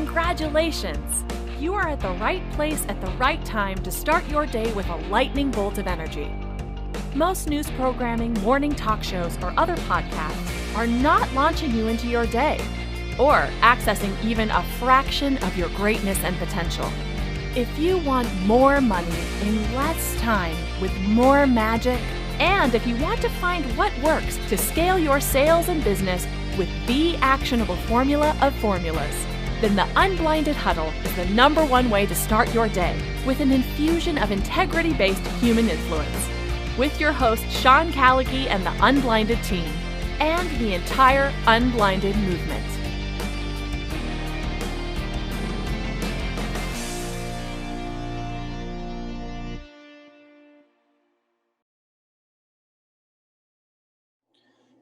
Congratulations! You are at the right place at the right time to start your day with a lightning bolt of energy. Most news programming, morning talk shows, or other podcasts are not launching you into your day or accessing even a fraction of your greatness and potential. If you want more money in less time with more magic, and if you want to find what works to scale your sales and business with the actionable formula of formulas, then the Unblinded Huddle is the #1 way to start your day with an infusion of integrity-based human influence. With your host, Sean Callagy and the Unblinded team, and the entire Unblinded movement.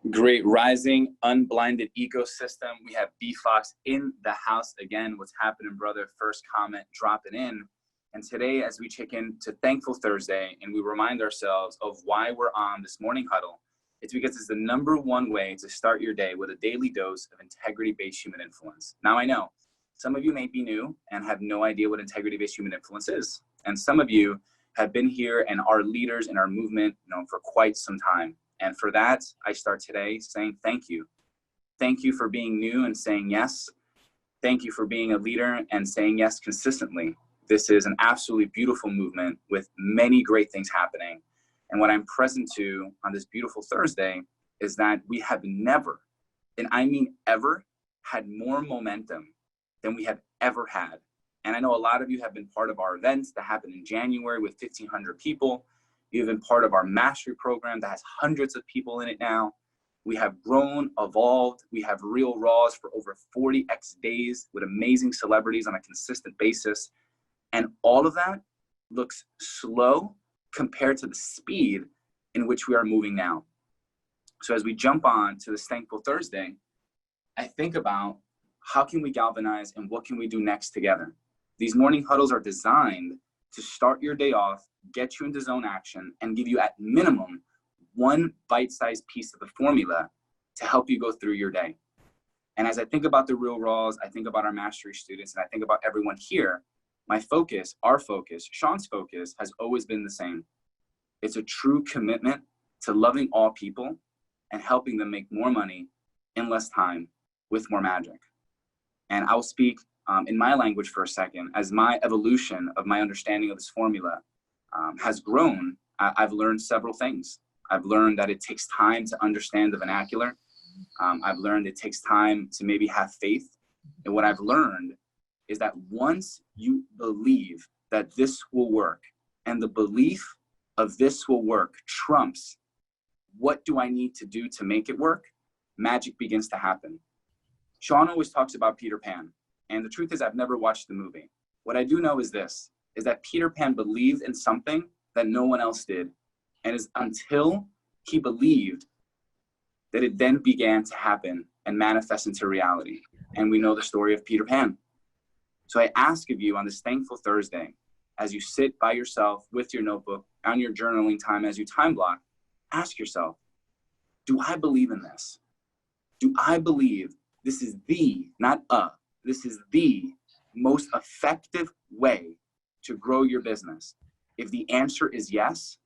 Great rising, unblinded ecosystem. We have B-Fox in the house again. What's happening, brother? First comment dropping in. And today, as we check in to Thankful Thursday and we remind ourselves of why we're on this morning huddle, it's because it's the #1 way to start your day with a daily dose of integrity-based human influence. Now, I know some of you may be new and have no idea what integrity-based human influence is. And some of you have been here and are leaders in our movement, for quite some time. And for that, I start today saying thank you. Thank you for being new and saying yes. Thank you for being a leader and saying yes consistently. This is an absolutely beautiful movement with many great things happening. And what I'm present to on this beautiful Thursday is that we have never, and I mean ever, had more momentum than we have ever had. And I know a lot of you have been part of our events that happened in January with 1,500 people. You've been part of our mastery program that has hundreds of people in it now. We have grown, evolved. We have real raws for over 40x days with amazing celebrities on a consistent basis. And all of that looks slow compared to the speed in which we are moving now. So as we jump on to this Thankful Thursday, I think about how can we galvanize and what can we do next together? These morning huddles are designed to start your day off, get you into zone action, and give you at minimum one bite-sized piece of the formula to help you go through your day. And as I think about the real raws, I think about our mastery students, and I think about everyone here, my focus, our focus, Sean's focus has always been the same. It's a true commitment to loving all people and helping them make more money in less time with more magic. And I'll speak in my language for a second. As my evolution of my understanding of this formula has grown, I've learned several things. I've learned that it takes time to understand the vernacular. I've learned it takes time to maybe have faith. And what I've learned is that once you believe that this will work, and the belief of this will work trumps what do I need to do to make it work, magic begins to happen. Sean always talks about Peter Pan. And the truth is I've never watched the movie. What I do know is this, is that Peter Pan believed in something that no one else did. And it's until he believed that it then began to happen and manifest into reality. And we know the story of Peter Pan. So I ask of you on this Thankful Thursday, as you sit by yourself with your notebook on your journaling time, as you time block, ask yourself, do I believe in this? Do I believe this is this is the most effective way to grow your business? If the answer is yes,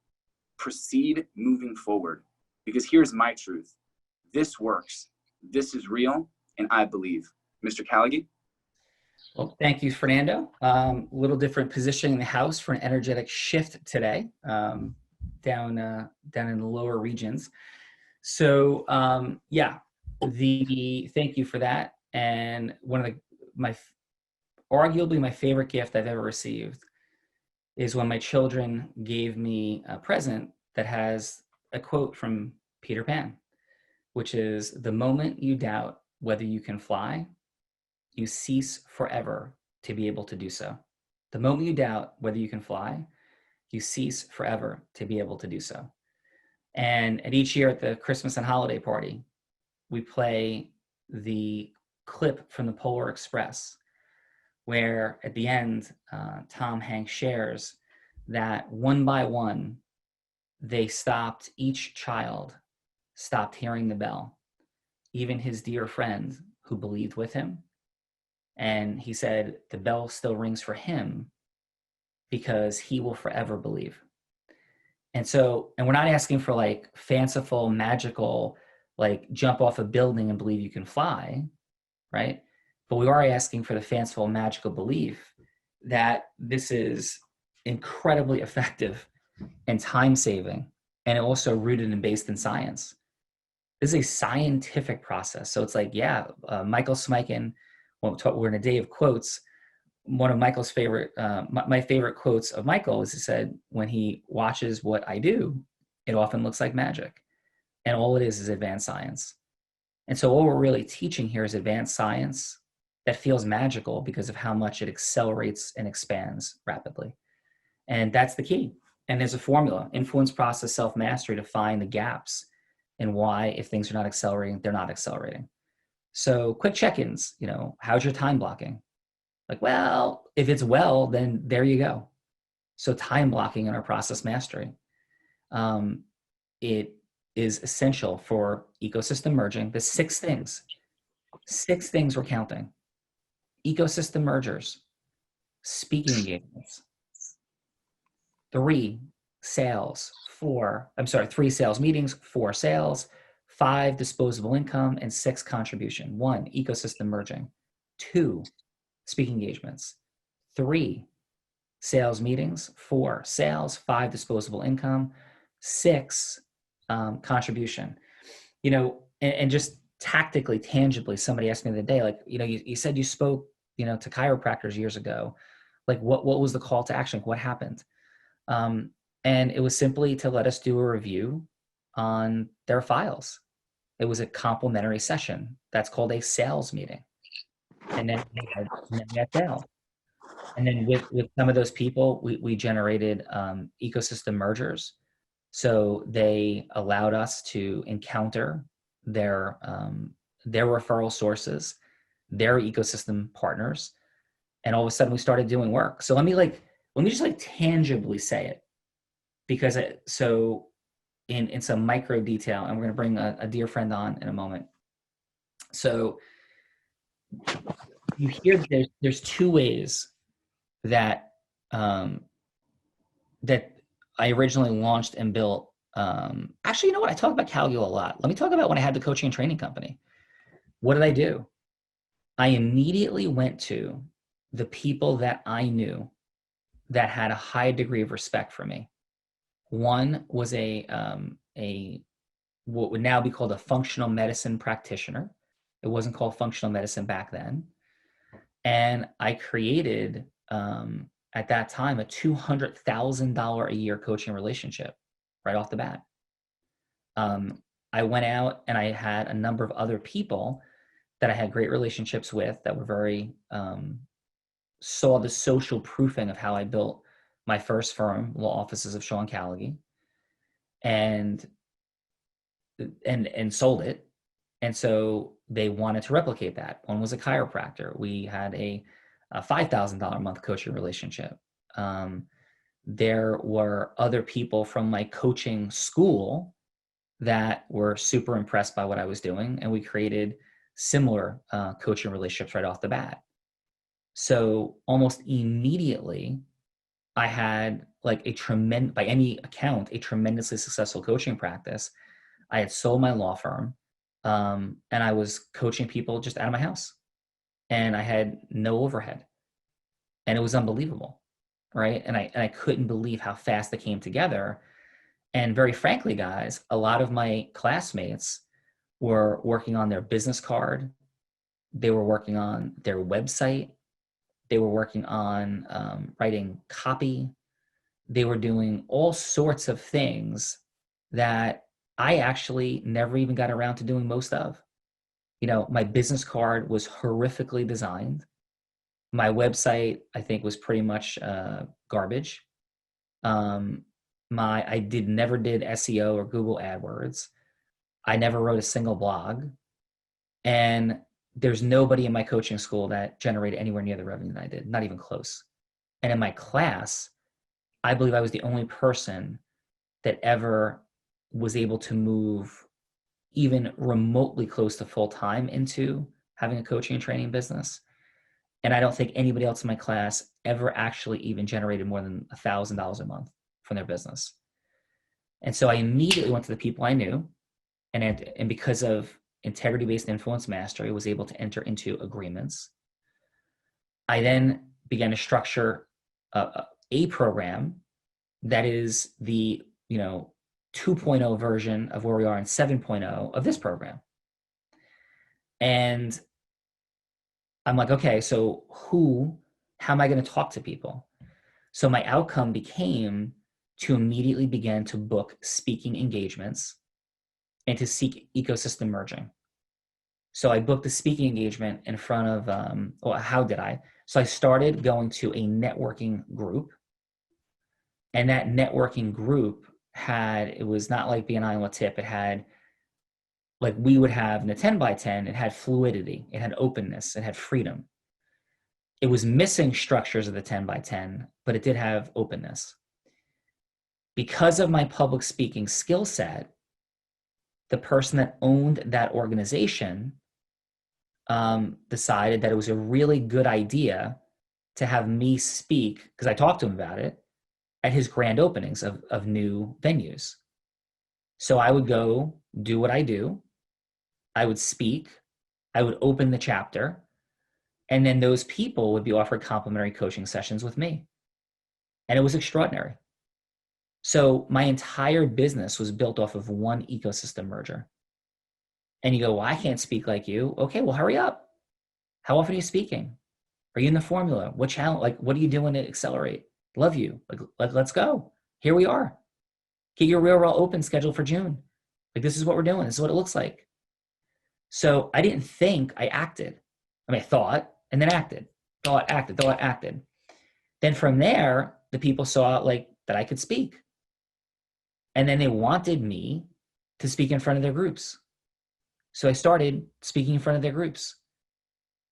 proceed moving forward. Because here's my truth. This works. This is real, and I believe. Mr. Callagy? Well, thank you, Fernando. A little different position in the house for an energetic shift today, down in the lower regions. So thank you for that. And one of arguably my favorite gift I've ever received is when my children gave me a present that has a quote from Peter Pan, which is, "The moment you doubt whether you can fly, you cease forever to be able to do so." The moment you doubt whether you can fly, you cease forever to be able to do so. And at each year at the Christmas and holiday party, we play the clip from the Polar Express, where at the end, Tom Hanks shares that one by one, each child stopped hearing the bell, even his dear friend who believed with him. And he said, the bell still rings for him because he will forever believe. And so, and we're not asking for like fanciful, magical, like jump off a building and believe you can fly, right? But we are asking for the fanciful, magical belief that this is incredibly effective and time-saving, and also rooted and based in science. This is a scientific process. So it's like, yeah, Michael Smikin, we're in a day of quotes. One of Michael's favorite, my favorite quotes of Michael is he said, when he watches what I do, it often looks like magic. And all it is advanced science. And so what we're really teaching here is advanced science that feels magical because of how much it accelerates and expands rapidly. And that's the key. And there's a formula, influence, process, self-mastery, to find the gaps in why, if things are not accelerating, they're not accelerating. So quick check-ins, how's your time blocking? Like, well, if it's well, then there you go. So time blocking in our process mastery. It is essential for ecosystem merging. The six things we're counting: ecosystem mergers, speaking engagements, 3 sales meetings, 4 sales, 5 disposable income, and 6 contribution. 1, ecosystem merging. 2, speaking engagements. 3, sales meetings. 4, sales. 5, disposable income. 6, contribution. And just tactically, tangibly, somebody asked me the other day, like, you said you spoke, to chiropractors years ago. Like, what was the call to action? What happened? And it was simply to let us do a review on their files. It was a complimentary session. That's called a sales meeting. And then we had sales. And then with some of those people, we generated ecosystem mergers. So they allowed us to encounter their referral sources, their ecosystem partners, and all of a sudden we started doing work. So let me just tangibly say it, because in some micro detail, and we're going to bring a dear friend on in a moment. So you hear there's 2 ways that that I originally launched and built. Actually, you know what? I talk about Callagy a lot. Let me talk about when I had the coaching and training company. What did I do? I immediately went to the people that I knew that had a high degree of respect for me. One was a what would now be called a functional medicine practitioner. It wasn't called functional medicine back then. And I created, at that time, a $200,000 a year coaching relationship right off the bat. I went out and I had a number of other people that I had great relationships with that were very, saw the social proofing of how I built my first firm, Law Offices of Sean Callagy, and sold it. And so they wanted to replicate that. One was a chiropractor. We had a $5,000 a month coaching relationship. There were other people from my coaching school that were super impressed by what I was doing, and we created similar coaching relationships right off the bat. So almost immediately, I had by any account, a tremendously successful coaching practice. I had sold my law firm, and I was coaching people just out of my house, and I had no overhead, and it was unbelievable, right? And I couldn't believe how fast it came together. And very frankly, guys, a lot of my classmates were working on their business card. They were working on their website. They were working on writing copy. They were doing all sorts of things that I actually never even got around to doing most of. My business card was horrifically designed. My website, I think, was pretty much garbage. I never did SEO or Google AdWords. I never wrote a single blog. And there's nobody in my coaching school that generated anywhere near the revenue that I did, not even close. And in my class, I believe I was the only person that ever was able to move even remotely close to full time into having a coaching and training business. And I don't think anybody else in my class ever actually even generated more than $1,000 a month from their business. And so I immediately went to the people I knew, and because of integrity-based influence mastery, was able to enter into agreements. I then began to structure a program that is the 2.0 version of where we are in 7.0 of this program. And I'm like, okay, so how am I going to talk to people? So my outcome became to immediately begin to book speaking engagements and to seek ecosystem merging. So I booked a speaking engagement in front of, how did I? So I started going to a networking group, and that networking group it was not like BNI on a tip. It had, like we would have in the 10 by 10, it had fluidity, it had openness, it had freedom. It was missing structures of the 10 by 10, but it did have openness. Because of my public speaking skill set, the person that owned that organization decided that it was a really good idea to have me speak, because I talked to him about it, at his grand openings of new venues. So I would go do what I do. I would speak. I would open the chapter. And then those people would be offered complimentary coaching sessions with me. And it was extraordinary. So my entire business was built off of one ecosystem merger. And you go, well, I can't speak like you. Okay, well, hurry up. How often are you speaking? Are you in the formula? What channel? Like, what are you doing to accelerate? Love you. Like, let's go. Here we are. Get your Real Raw Open scheduled for June. Like, this is what we're doing. This is what it looks like. So I didn't think, I acted. I mean, I thought and then acted. Thought, acted. Then from there, the people saw like that I could speak. And then they wanted me to speak in front of their groups. So I started speaking in front of their groups.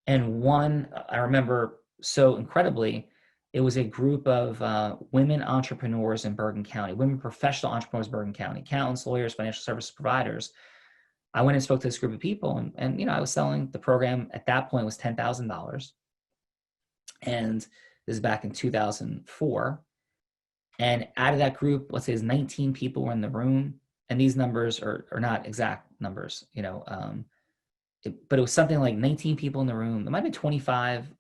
And one, I remember so incredibly, it was a group of women entrepreneurs in Bergen County, women professional entrepreneurs in Bergen County, accountants, lawyers, financial service providers. I went and spoke to this group of people, and I was selling the program at that point was $10,000. And this is back in 2004. And out of that group, let's say there's 19 people were in the room, and these numbers are not exact numbers, but it was something like 19 people in the room. It might have been 25,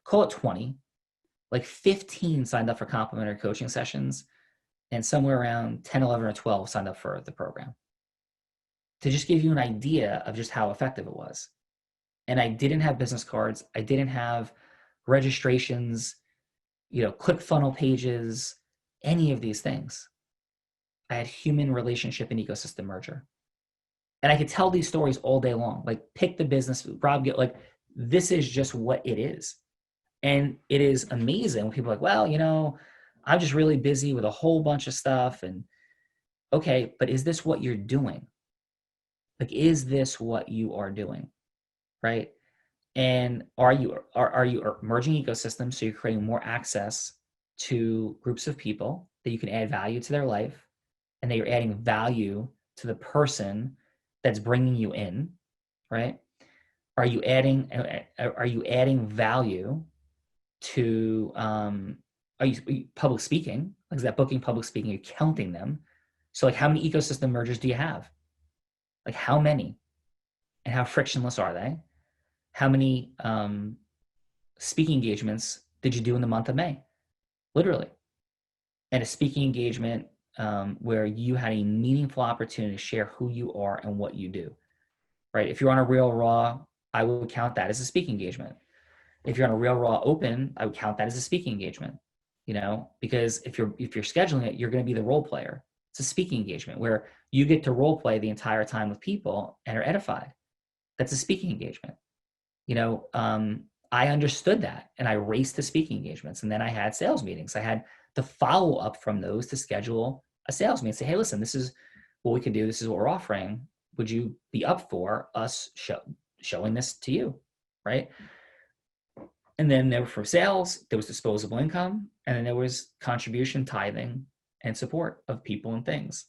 call it 20. Like 15 signed up for complimentary coaching sessions, and somewhere around 10, 11, or 12 signed up for the program. To just give you an idea of just how effective it was. And I didn't have business cards. I didn't have registrations, ClickFunnels pages, any of these things. I had human relationship and ecosystem merger. And I could tell these stories all day long. Like, pick the business, Rob, this is just what it is. And it is amazing when people are like, well, I'm just really busy with a whole bunch of stuff. And okay, but is this what you're doing? Like, is this what you are doing? Right? And are you merging ecosystems so you're creating more access to groups of people that you can add value to their life, and that you're adding value to the person that's bringing you in, right? Are you adding value to, are you public speaking? Like, is that booking public speaking? Are you counting them? So like, how many ecosystem mergers do you have? Like, how many? And how frictionless are they? How many speaking engagements did you do in the month of May? Literally. And a speaking engagement where you had a meaningful opportunity to share who you are and what you do, right? If you're on a Real Raw, I would count that as a speaking engagement. If you're on a Real Raw Open, I would count that as a speaking engagement, because if you're scheduling it, you're going to be the role player. It's a speaking engagement where you get to role play the entire time with people and are edified. That's a speaking engagement. I understood that, and I raced to speaking engagements, and then I had sales meetings. I had the follow up from those to schedule a sales meeting. Say, hey, listen, this is what we can do. This is what we're offering. Would you be up for us showing this to you, right? And then for sales, there was disposable income, and then there was contribution, tithing, and support of people and things.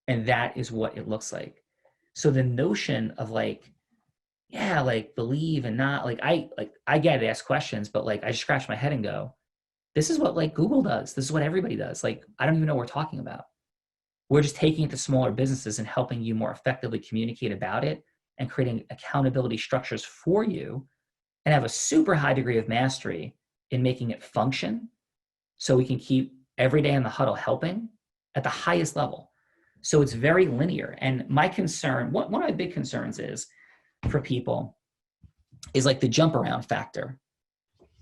And that is what it looks like. So the notion of like, yeah, like believe and not like I get to ask questions, but like I just scratch my head and go, this is what like Google does. This is what everybody does. Like, I don't even know what we're talking about. We're just taking it to smaller businesses and helping you more effectively communicate about it and creating accountability structures for you and have a super high degree of mastery in making it function so we can keep every day in the huddle helping at the highest level. So it's very linear. And my concern, one of my big concerns is for people is like the jump around factor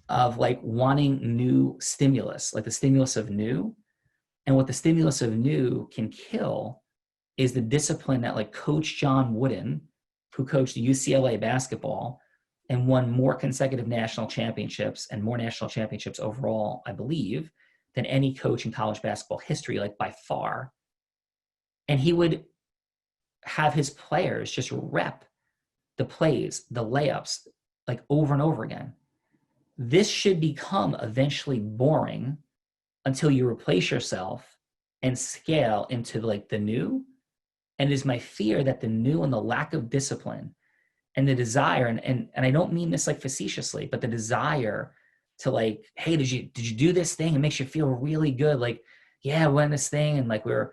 of like wanting new stimulus, like the stimulus of new. And what the stimulus of new can kill is the discipline that like Coach John Wooden, who coached UCLA basketball and won more consecutive national championships and more national championships overall, I believe, than any coach in college basketball history, like by far. And he would have his players just rep the plays, the layups, like over and over again. This should become eventually boring until you replace yourself and scale into like the new. And it is my fear that the new and the lack of discipline and the desire, and I don't mean this like facetiously, but the desire to like, hey, did you do this thing? It makes you feel really good. Like, yeah, we're in this thing and like we're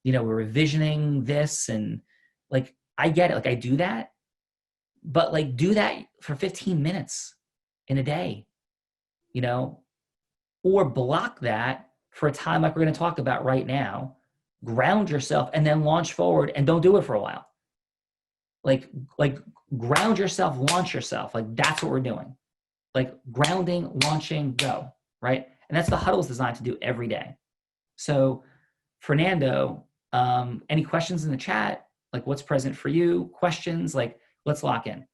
revisioning this, and like I get it, like I do that, but like do that for 15 minutes in a day, or block that for a time like we're going to talk about right now, ground yourself and then launch forward and don't do it for a while. Like ground yourself, launch yourself. Like that's what we're doing. Like grounding, launching, go, right? And that's the huddle is designed to do every day. So Fernando, any questions in the chat? Like what's present for you? Questions? Like let's lock in.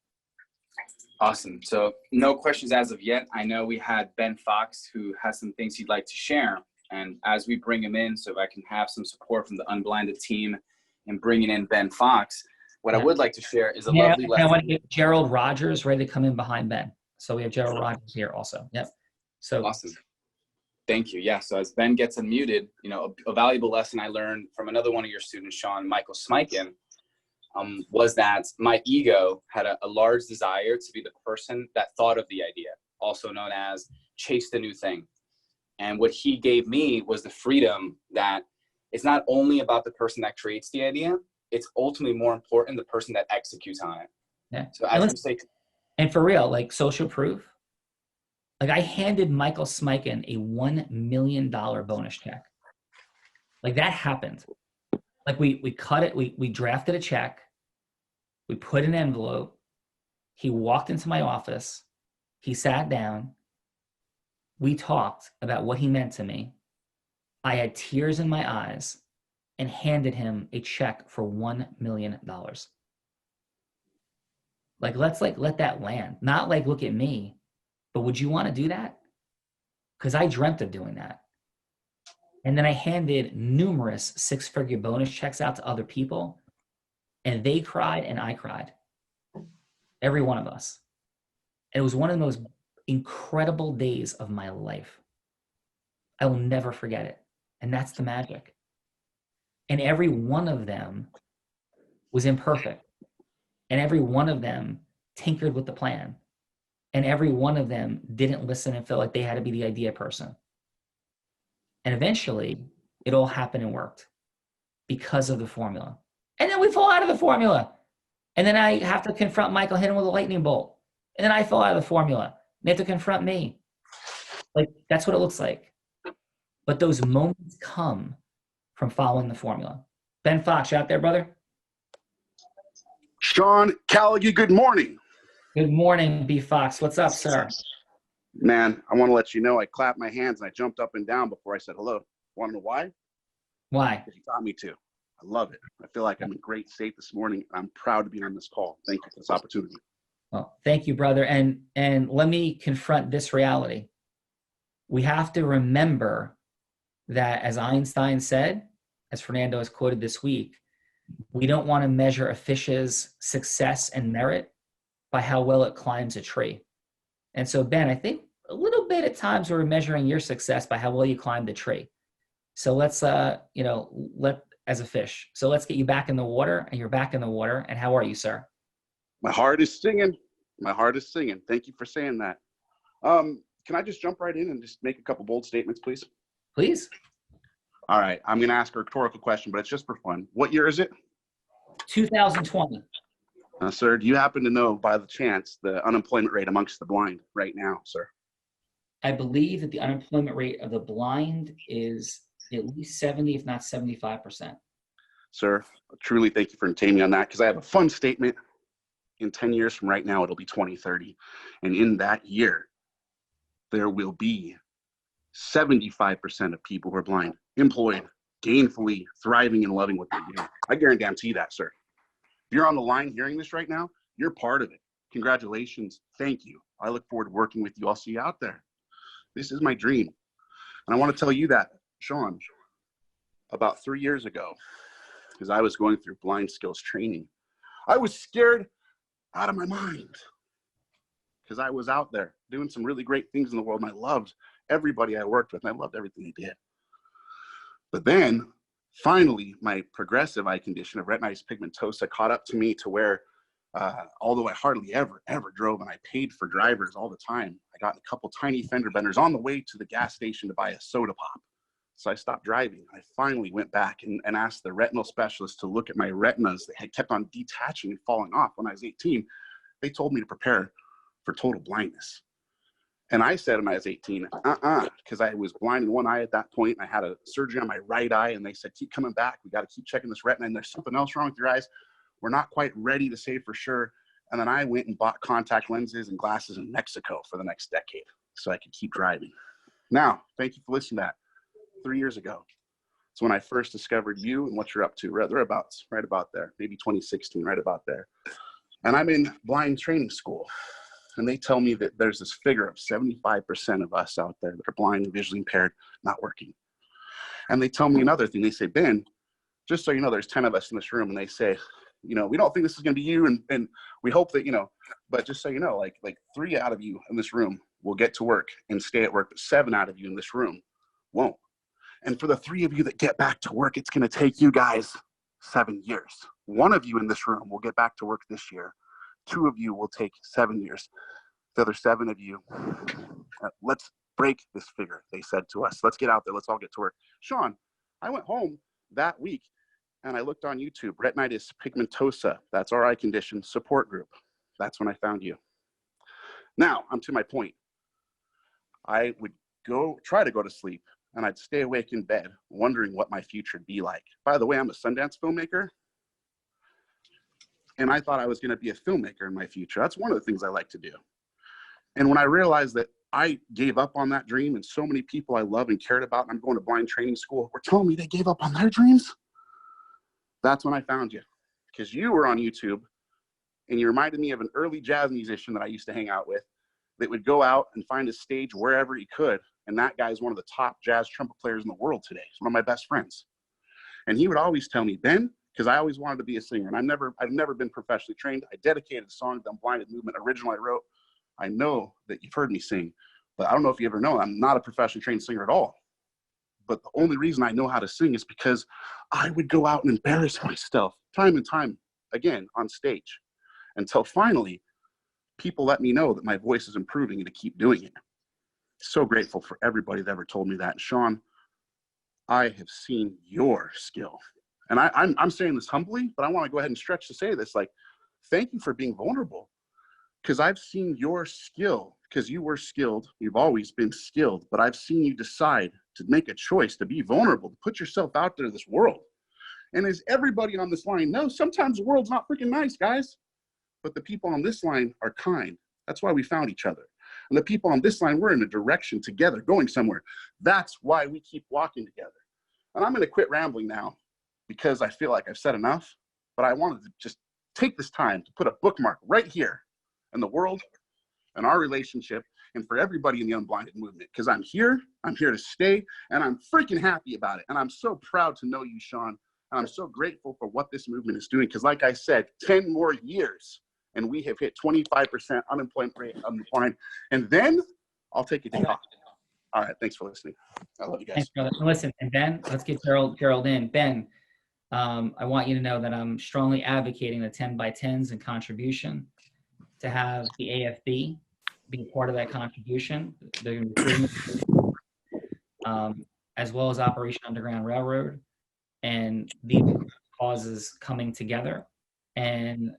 Awesome. So no questions as of yet. I know we had Ben Fox who has some things he'd like to share. And as we bring him in, so I can have some support from the Unblinded team in bringing in Ben Fox, what I would like to share is a lovely lesson. I want to get Gerald Rogers ready to come in behind Ben. So we have Gerald Rogers here also. Yep. So awesome. Thank you. Yeah. So as Ben gets unmuted, a valuable lesson I learned from another one of your students, Sean, Michael Smikin, was that my ego had a large desire to be the person that thought of the idea, also known as chase the new thing. And what he gave me was the freedom that it's not only about the person that creates the idea, it's ultimately more important the person that executes on it. Yeah. So as you say, and for real, like social proof, like I handed Michael Smikin a $1 million bonus check. Like that happened. Like we cut it, we drafted a check, we put an envelope, he walked into my office, he sat down, we talked about what he meant to me. I had tears in my eyes and handed him a check for $1 million. Like, let's like let that land. Not like, look at me, but would you want to do that? Because I dreamt of doing that. And then I handed numerous six-figure bonus checks out to other people, and they cried and I cried. Every one of us. And it was one of the most incredible days of my life. I will never forget it. And that's the magic. And every one of them was imperfect. And every one of them tinkered with the plan. And every one of them didn't listen and felt like they had to be the idea person. And eventually, it all happened and worked because of the formula. And then we fall out of the formula. And then I have to confront Michael, hit him with a lightning bolt. And then I fall out of the formula. They have to confront me. Like, that's what it looks like. But those moments come from following the formula. Ben Fox, you out there, brother? Sean, Callagy, good morning. Good morning, B. Fox. What's up, sir? Man, I want to let you know I clapped my hands and I jumped up and down before I said hello. Want to know why? Why? Because you taught me to. I love it. I feel like I'm in great shape this morning. I'm proud to be on this call. Thank you for this opportunity. Well, thank you, brother. And let me confront this reality. We have to remember that, as Einstein said, as Fernando has quoted this week, we don't want to measure a fish's success and merit by how well it climbs a tree. And so, Ben, I think a little bit at times we're measuring your success by how well you climbed the tree. So let's, as a fish. So let's get you back in the water, and you're back in the water. And how are you, sir? My heart is singing. My heart is singing. Thank you for saying that. Can I just jump right in and just make a couple bold statements, please? Please. All right. I'm going to ask a rhetorical question, but it's just for fun. What year is it? 2020. Sir, do you happen to know by the chance the unemployment rate amongst the blind right now, sir? I believe that the unemployment rate of the blind is at least 70, if not 75%. Sir, truly thank you for entertaining me on that, because I have a fun statement. In 10 years from right now, it'll be 2030. And in that year, there will be 75% of people who are blind, employed, gainfully thriving and loving what they do. I guarantee that, sir. If you're on the line hearing this right now, you're part of it. Congratulations. Thank you. I look forward to working with you. I'll see you out there. This is my dream. And I want to tell you that, Sean, about 3 years ago, as I was going through blind skills training, I was scared out of my mind because I was out there doing some really great things in the world, and I loved everybody I worked with, and I loved everything they did. But then finally, my progressive eye condition of retinitis pigmentosa caught up to me to where, although I hardly ever drove, and I paid for drivers all the time, I got a couple tiny fender benders on the way to the gas station to buy a soda pop. So I stopped driving. I finally went back and asked the retinal specialist to look at my retinas that had kept on detaching and falling off when I was 18. They told me to prepare for total blindness. And I said when I was 18, because I was blind in one eye at that point. I had a surgery on my right eye, and they said, keep coming back. We got to keep checking this retina, and there's something else wrong with your eyes. We're not quite ready to say for sure. And then I went and bought contact lenses and glasses in Mexico for the next decade so I could keep driving. Now, thank you for listening to that. 3 years ago, it's when I first discovered you and what you're up to. Right about there, maybe 2016, right about there. And I'm in blind training school, and they tell me that there's this figure of 75% of us out there that are blind and visually impaired, not working. And they tell me another thing. They say, Ben, just so you know, there's 10 of us in this room, and they say, you know, we don't think this is going to be you, and we hope that, you know, but just so you know, like 3 out of you in this room will get to work and stay at work, but 7 out of you in this room won't. And for the 3 of you that get back to work, it's going to take you guys 7 years. 1 of you in this room will get back to work this year. 2 of you will take 7 years. The other 7 of you, let's break this figure, they said to us. Let's get out there. Let's all get to work. Sean, I went home that week and I looked on YouTube, retinitis pigmentosa. That's our eye condition support group. That's when I found you. Now, I'm to my point. I would try to go to sleep, and I'd stay awake in bed wondering what my future would be like. By the way, I'm a Sundance filmmaker, and I thought I was going to be a filmmaker in my future. That's one of the things I like to do. And when I realized that I gave up on that dream, and so many people I love and cared about, and I'm going to blind training school, were telling me they gave up on their dreams, that's when I found you. Because you were on YouTube, and you reminded me of an early jazz musician that I used to hang out with that would go out and find a stage wherever he could. And that guy is one of the top jazz trumpet players in the world today. He's one of my best friends. And he would always tell me, Ben, because I always wanted to be a singer, and I've never been professionally trained. I dedicated a song to the Unblinded movement originally I wrote. I know that you've heard me sing, but I don't know if you ever know, I'm not a professionally trained singer at all. But the only reason I know how to sing is because I would go out and embarrass myself time and time again on stage until finally people let me know that my voice is improving and to keep doing it. So grateful for everybody that ever told me that. And Sean, I have seen your skill. And I'm saying this humbly, but I want to go ahead and stretch to say this, like, thank you for being vulnerable, because I've seen your skill, because you were skilled. You've always been skilled, but I've seen you decide to make a choice to be vulnerable, to put yourself out there to this world. And as everybody on this line knows, sometimes the world's not freaking nice, guys, but the people on this line are kind. That's why we found each other. And the people on this line, we're in a direction together, going somewhere. That's why we keep walking together. And I'm going to quit rambling now because I feel like I've said enough, but I wanted to just take this time to put a bookmark right here in the world and our relationship, and for everybody in the Unblinded movement, because I'm here to stay, and I'm freaking happy about it. And I'm so proud to know you, Sean, and I'm so grateful for what this movement is doing, because like I said, 10 more years, and we have hit 25% unemployment rate on the blind, and then I'll take a day off. All right, thanks for listening. I love you guys. Thanks, brother. Listen, and Ben, let's get Gerald in. Ben, I want you to know that I'm strongly advocating the 10 by 10s and contribution to have the AFB be part of that contribution. They're going to be 3 as well as Operation Underground Railroad, and these causes coming together and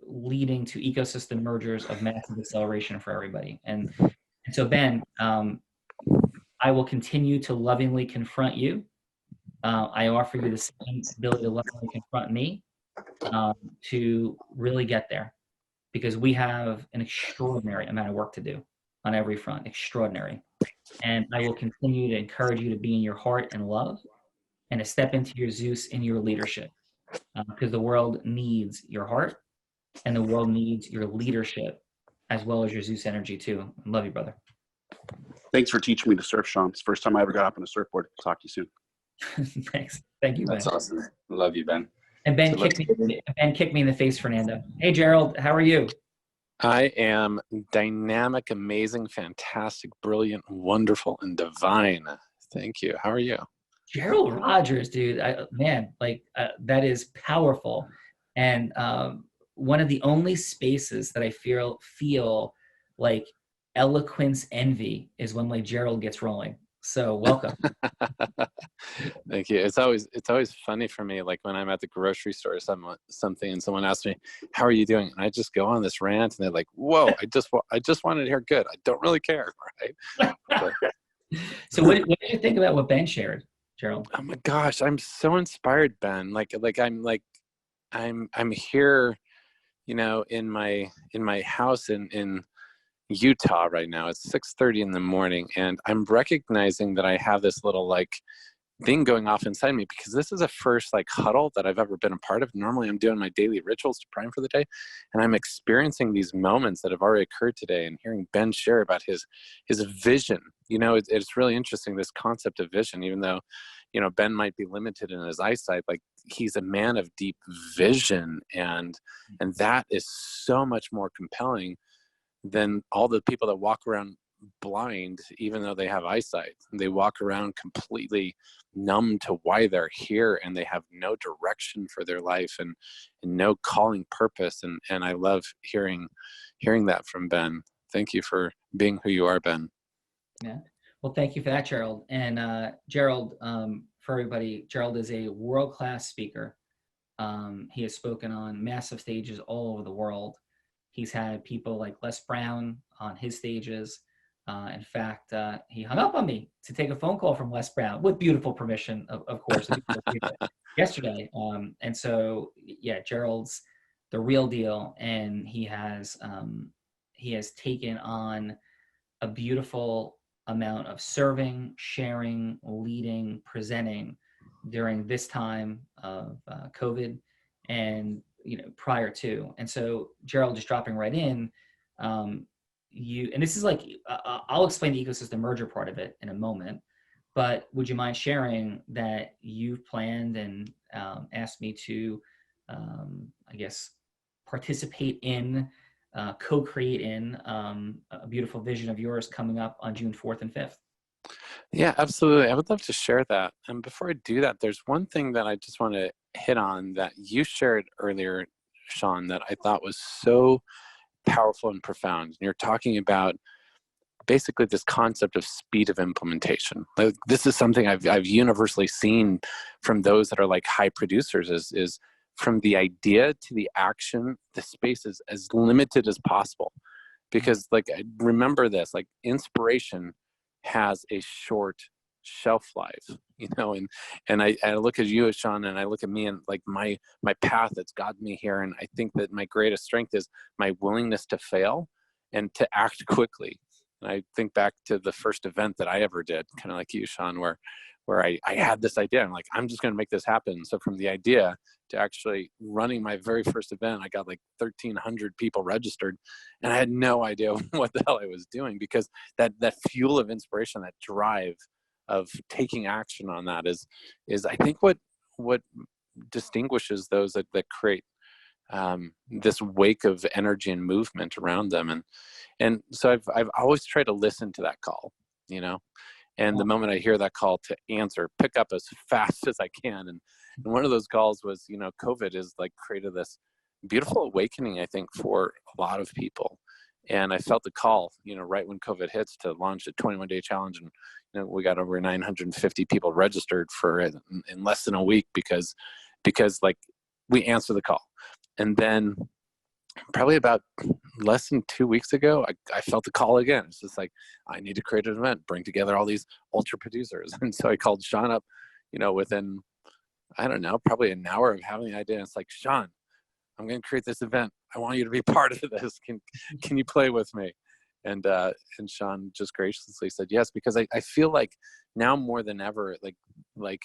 leading to ecosystem mergers of massive acceleration for everybody. And so, Ben, I will continue to lovingly confront you. I offer you the same ability to lovingly confront me to really get there, because we have an extraordinary amount of work to do on every front, extraordinary. And I will continue to encourage you to be in your heart and love, and to step into your Zeus in your leadership, because the world needs your heart, and the world needs your leadership, as well as your Zeus energy too. Love you, brother. Thanks for teaching me to surf, Sean. It's the first time I ever got up on a surfboard. Talk to you soon. Thanks. Thank you, Ben. That's awesome. Love you, Ben. And Ben kicked me in the face, Fernando. Hey, Gerald, how are you? I am dynamic, amazing, fantastic, brilliant, wonderful, and divine. Thank you. How are you? Gerald Rogers, dude, that is powerful. And one of the only spaces that I feel like eloquence envy is when like Gerald gets rolling. So welcome. Thank you. It's always funny for me, like when I'm at the grocery store or something and someone asks me, how are you doing? And I just go on this rant and they're like, whoa, I just wanted to hear good. I don't really care, right? So what did you think about what Ben shared, Gerald? Oh my gosh, I'm so inspired, Ben. I'm here, in my house in Utah right now. It's 6:30 in the morning, and I'm recognizing that I have this little thing going off inside me, because this is a first huddle that I've ever been a part of. Normally I'm doing my daily rituals to prime for the day, and I'm experiencing these moments that have already occurred today, and hearing Ben share about his vision. It's really interesting, this concept of vision, even though Ben might be limited in his eyesight. He's a man of deep vision, and that is so much more compelling than all the people that walk around blind, even though they have eyesight. They walk around completely numb to why they're here, and they have no direction for their life and no calling purpose. And I love hearing that from Ben. Thank you for being who you are, Ben. Yeah. Well, thank you for that, Gerald. And Gerald, for everybody, Gerald is a world-class speaker. He has spoken on massive stages all over the world. He's had people like Les Brown on his stages. In fact, he hung up on me to take a phone call from Les Brown, with beautiful permission, of course, yesterday. And so, yeah, Gerald's the real deal, and he has taken on a beautiful amount of serving, sharing, leading, presenting during this time of COVID and prior to. And so, Gerald, just dropping right in, and this is I'll explain the ecosystem merger part of it in a moment, but would you mind sharing that you've planned and asked me to, participate in, co-create in a beautiful vision of yours coming up on June 4th and 5th? Yeah, absolutely. I would love to share that. And before I do that, there's one thing that I just want to hit on that you shared earlier, Sean, that I thought was so powerful and profound. And you're talking about basically this concept of speed of implementation. This is something I've universally seen from those that are high producers, is from the idea to the action, the space is as limited as possible. Because I remember this, inspiration has a short shelf life, and I look at you, Sean, and I look at me, and my path that's gotten me here. And I think that my greatest strength is my willingness to fail and to act quickly. And I think back to the first event that I ever did, kind of like you, Sean, where I had this idea. I'm I'm just going to make this happen. So from the idea to actually running my very first event, I got 1,300 people registered, and I had no idea what the hell I was doing, because that fuel of inspiration, that drive of taking action on that is I think what distinguishes those that create this wake of energy and movement around them. And so I've always tried to listen to that call, And the moment I hear that call to answer, pick up as fast as I can. And one of those calls was, you know, COVID has like created this beautiful awakening, I think, for a lot of people. And I felt the call, you know, right when COVID hits, to launch a 21-day challenge. And, you know, we got over 950 people registered for it in less than a week because like we answer the call. And then probably about less than 2 weeks ago, I felt the call again. It's just like, I need to create an event, bring together all these ultra producers. And so I called Sean up, you know, within, I don't know, probably an hour of having the idea. And it's like, Sean, I'm going to create this event. I want you to be part of this. Can you play with me? And Sean just graciously said yes, because I feel like now more than ever, like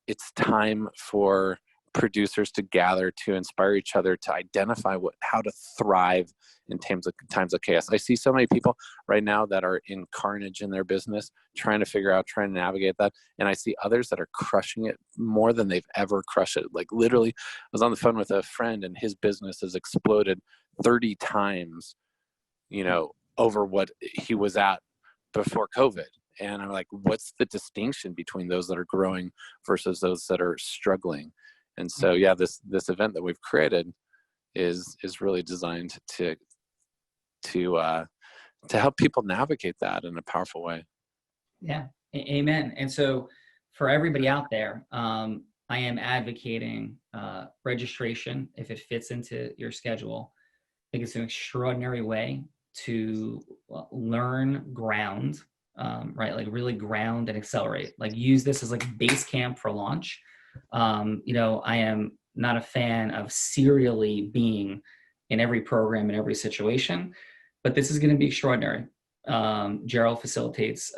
it's time for producers to gather, to inspire each other, to identify how to thrive in times of chaos. I see so many people right now that are in carnage in their business, trying to navigate that. And I see others that are crushing it more than they've ever crushed it. Like literally, I was on the phone with a friend and his business has exploded 30 times, you know, over what he was at before COVID. And I'm like, what's the distinction between those that are growing versus those that are struggling? And so, yeah, this event that we've created is really designed to help people navigate that in a powerful way. Yeah, amen. And so, for everybody out there, I am advocating registration if it fits into your schedule. I think it's an extraordinary way to learn ground, right? Like really ground and accelerate. Like use this as like base camp for launch. You know, I am not a fan of serially being in every program, in every situation, but this is going to be extraordinary. Gerald facilitates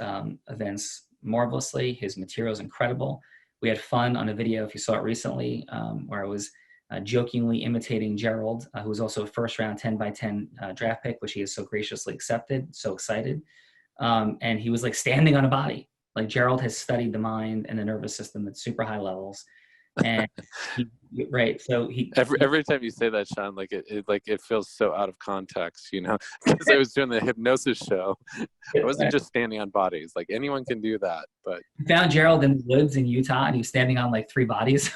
events marvelously. His material is incredible. We had fun on a video, if you saw it recently, where I was jokingly imitating Gerald, who was also a first round 10 by 10 draft pick, which he has so graciously accepted. So excited. And he was like standing on a body. Like Gerald has studied the mind and the nervous system at super high levels. And right. So every time you say that, Sean, like it feels so out of context, you know, because I was doing the hypnosis show. I wasn't just standing on bodies. Like anyone can do that, but I found Gerald in the woods in Utah and he was standing on like 3 bodies.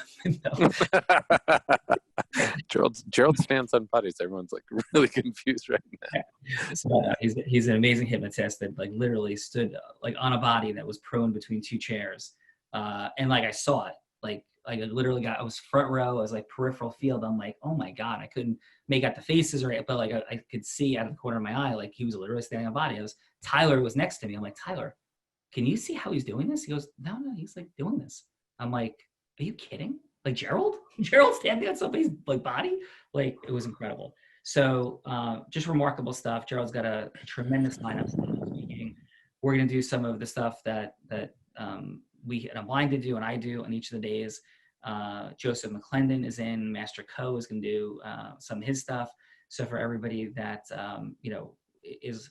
Gerald stands on bodies. Everyone's like really confused right now. So, he's an amazing hypnotist that like literally stood like on a body that was prone between 2 chairs. And like I saw it, like I literally I was front row, I was like peripheral field. I'm like, oh my God, I couldn't make out the faces right, but like I could see out of the corner of my eye, like he was literally standing on a body. Tyler was next to me. I'm like, Tyler, can you see how he's doing this? He goes, no, he's like doing this. I'm like, are you kidding? Like Gerald standing on somebody's like body? Like it was incredible. So just remarkable stuff. Gerald's got a tremendous lineup. We're going to do some of the stuff that we at UNBLINDED do and I do on each of the days. Joseph McClendon is in. Master Co is going to do some of his stuff. So for everybody that you know is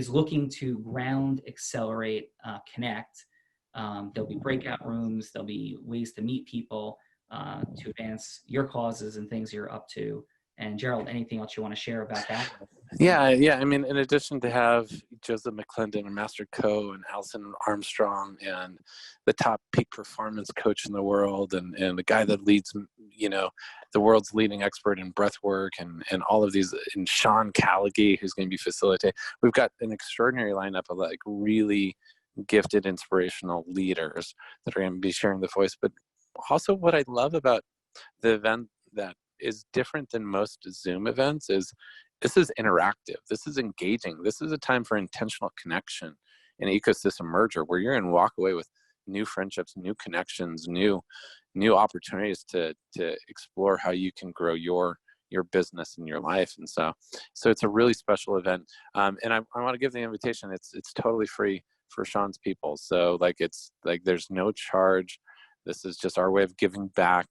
looking to ground, accelerate, connect, there'll be breakout rooms. There'll be ways to meet people to advance your causes and things you're up to. And Gerald, anything else you want to share about that? Yeah. I mean, in addition to have Joseph McClendon and Master Co and Alison Armstrong and the top peak performance coach in the world and the guy that leads, you know, the world's leading expert in breath work and all of these, and Sean Callagy, who's going to be facilitating. We've got an extraordinary lineup of like really gifted, inspirational leaders that are going to be sharing the voice. But also what I love about the event that is different than most Zoom events is this is interactive. This is engaging. This is a time for intentional connection and ecosystem merger where you're going to walk away with new friendships, new connections, new opportunities to explore how you can grow your business and your life. And so it's a really special event. And I want to give the invitation. It's totally free for Sean's people. So like, it's like, there's no charge. This is just our way of giving back.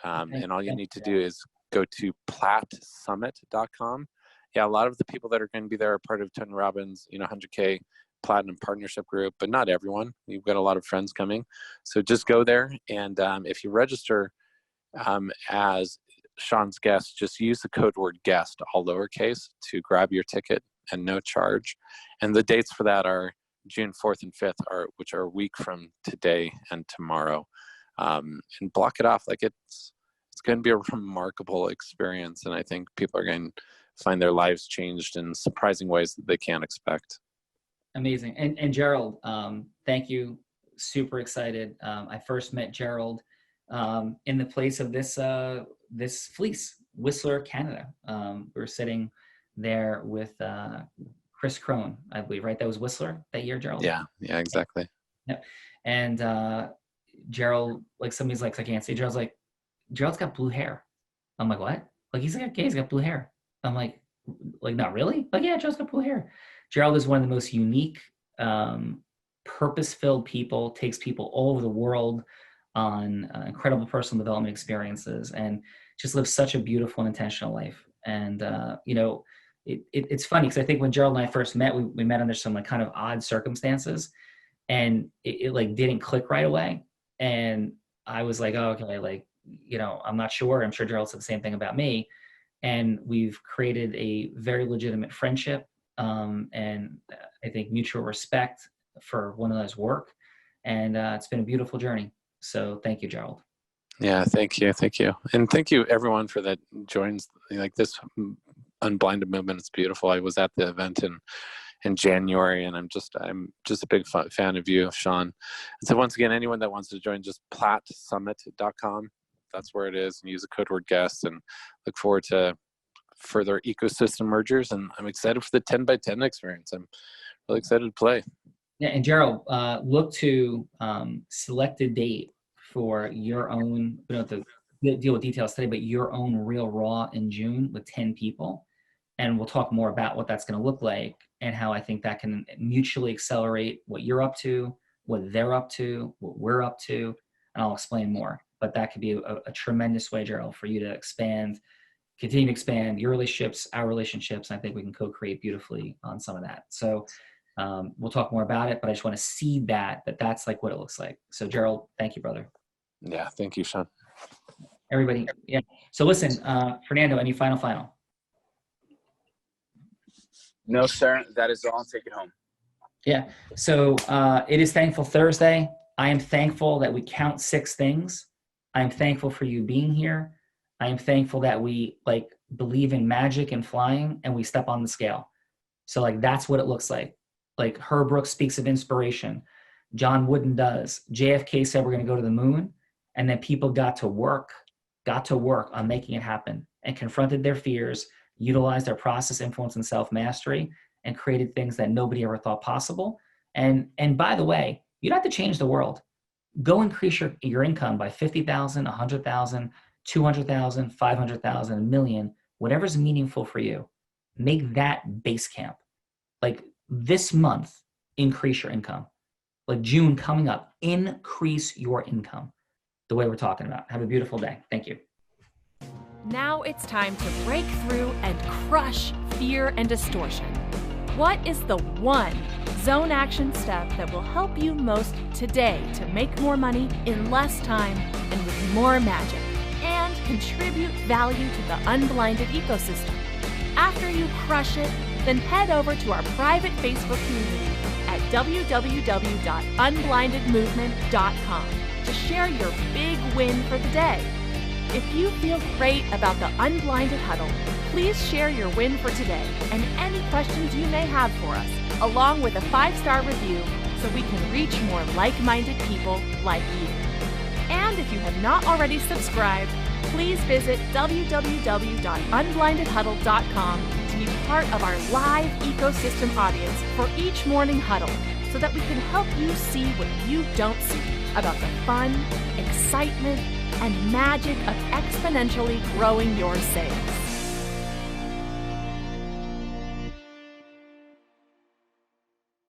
And all you need to do is go to platsummit.com. Yeah, a lot of the people that are going to be there are part of Tony Robbins, 100K Platinum Partnership Group, but not everyone. You've got a lot of friends coming. So just go there. And if you register as Sean's guest, just use the code word guest, all lowercase, to grab your ticket and no charge. And the dates for that are June 4th and 5th, which are a week from today and tomorrow. And block it off. Like it's going to be a remarkable experience. And I think people are going to find their lives changed in surprising ways that they can't expect. Amazing. And Gerald, thank you. Super excited. I first met Gerald in the place of this fleece, Whistler, Canada. We were sitting there with Chris Crone, I believe, right? That was Whistler that year, Gerald? Yeah, exactly. Yep. And Gerald, like somebody's like, I can't see. Gerald's like, Gerald's got blue hair. I'm like, what? Like, he's like, okay, he's got blue hair. I'm like, not really? Like, yeah, Gerald's got blue hair. Gerald is one of the most unique, purpose-filled people, takes people all over the world on incredible personal development experiences, and just lives such a beautiful and intentional life. And, it's funny because I think when Gerald and I first met, we met under some like kind of odd circumstances, and it like didn't click right away. And I was like, oh, okay, like, I'm not sure. I'm sure Gerald said the same thing about me. And we've created a very legitimate friendship, and I think mutual respect for one another's work. And it's been a beautiful journey. So thank you, Gerald. Yeah, thank you. And thank you everyone for that joins like this Unblinded movement. It's beautiful. I was at the event in January, and I'm just a big fan of you, Sean. And so once again, anyone that wants to join, just platsummit.com. That's where it is, and use the code word guest, and look forward to further ecosystem mergers. And I'm excited for the 10 by 10 experience. I'm really excited to play. Yeah, and Gerald, look to select a date for your own, we don't have to deal with details today, but your own Real Raw in June with 10 people. And we'll talk more about what that's going to look like and how I think that can mutually accelerate what you're up to, what they're up to, what we're up to, and I'll explain more. But that could be a tremendous way, Gerald, for you to continue to expand your relationships, our relationships. And I think we can co-create beautifully on some of that. So we'll talk more about it, but I just want to seed that's like what it looks like. So Gerald, thank you, brother. Yeah, thank you, Sean. Everybody, yeah. So listen, Fernando, any final? No, sir. That is all. Take it home. Yeah. So it is Thankful Thursday. I am thankful that we count 6 things. I am thankful for you being here. I am thankful that we believe in magic and flying, and we step on the scale. So that's what it looks like. Like Herb Brooks speaks of inspiration. John Wooden does. JFK said we're going to go to the moon, and then people got to work on making it happen and confronted their fears, utilized their process, influence, and self-mastery, and created things that nobody ever thought possible. And by the way, you don't have to change the world. Go increase your income by 50,000, 100,000, 200,000, 500,000, a million, whatever's meaningful for you. Make that base camp. Like this month, increase your income. Like June coming up, increase your income the way we're talking about. Have a beautiful day. Thank you. Now it's time to break through and crush fear and distortion. What is the one zone action step that will help you most today to make more money in less time and with more magic, and contribute value to the Unblinded ecosystem? After you crush it, then head over to our private Facebook community at www.unblindedmovement.com to share your big win for the day. If you feel great about the Unblinded Huddle, please share your win for today and any questions you may have for us, along with a 5-star review so we can reach more like-minded people like you. And if you have not already subscribed, please visit www.unblindedhuddle.com to be part of our live ecosystem audience for each morning huddle so that we can help you see what you don't see about the fun, excitement, and magic of exponentially growing your sales.